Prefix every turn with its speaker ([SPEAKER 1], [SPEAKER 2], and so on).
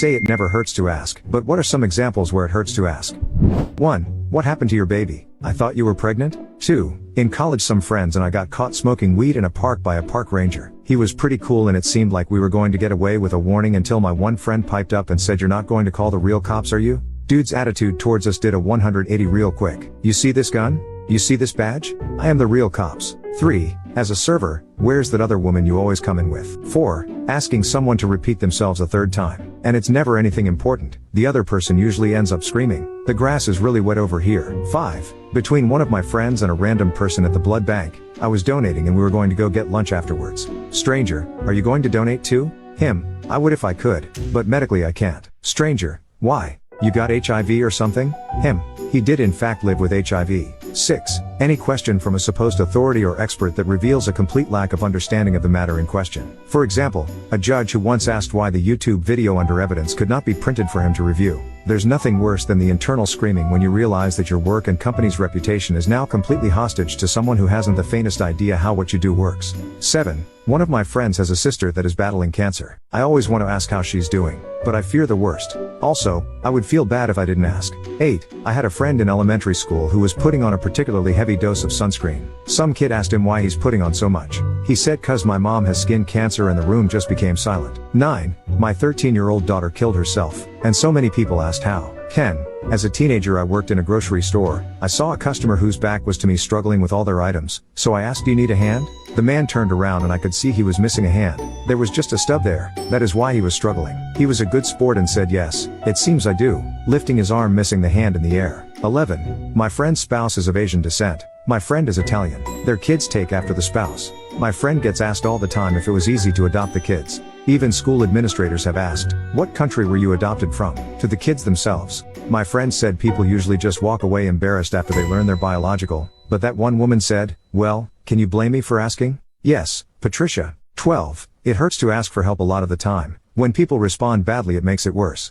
[SPEAKER 1] say it never hurts to ask, but what are some examples where it hurts to ask? 1. What happened to your baby? I thought you were pregnant? 2. In college some friends and I got caught smoking weed in a park by a park ranger. He was pretty cool and it seemed like we were going to get away with a warning until my one friend piped up and said, "You're not going to call the real cops, are you?" Dude's attitude towards us did a 180 real quick. You see this gun? You see this badge? I am the real cops. 3. As a server, where's that other woman you always come in with? 4. Asking someone to repeat themselves a third time. And it's never anything important. The other person usually ends up screaming, "The grass is really wet over here." 5. Between one of my friends and a random person at the blood bank, I was donating and we were going to go get lunch afterwards. Stranger, are you going to donate too? Him, I would if I could, but medically I can't. Stranger, why? You got HIV or something? Him, he did in fact live with HIV. 6. Any question from a supposed authority or expert that reveals a complete lack of understanding of the matter in question. For example, a judge who once asked why the YouTube video under evidence could not be printed for him to review. There's nothing worse than the internal screaming when you realize that your work and company's reputation is now completely hostage to someone who hasn't the faintest idea how what you do works. 7. One of my friends has a sister that is battling cancer. I always want to ask how she's doing, but I fear the worst. Also, I would feel bad if I didn't ask. 8. I had a friend in elementary school who was putting on a particularly heavy dose of sunscreen. Some kid asked him why he's putting on so much. He said cause my mom has skin cancer, and the room just became silent. 9. My 13-year-old daughter killed herself, and so many people asked how. 10. As a teenager I worked in a grocery store. I saw a customer whose back was to me struggling with all their items, so I asked, "Do you need a hand?" The man turned around and I could see he was missing a hand. There was just a stub there. That is why he was struggling. He was a good sport and said yes, it seems I do, lifting his arm missing the hand in the air. 11. My friend's spouse is of Asian descent. My friend is Italian. Their kids take after the spouse. My friend gets asked all the time if it was easy to adopt the kids. Even school administrators have asked, "What country were you adopted from?" to the kids themselves. My friend said people usually just walk away embarrassed after they learn their biological, but that one woman said, "Well, can you blame me for asking?" Yes, Patricia. 12. It hurts to ask for help a lot of the time. When people respond badly it makes it worse.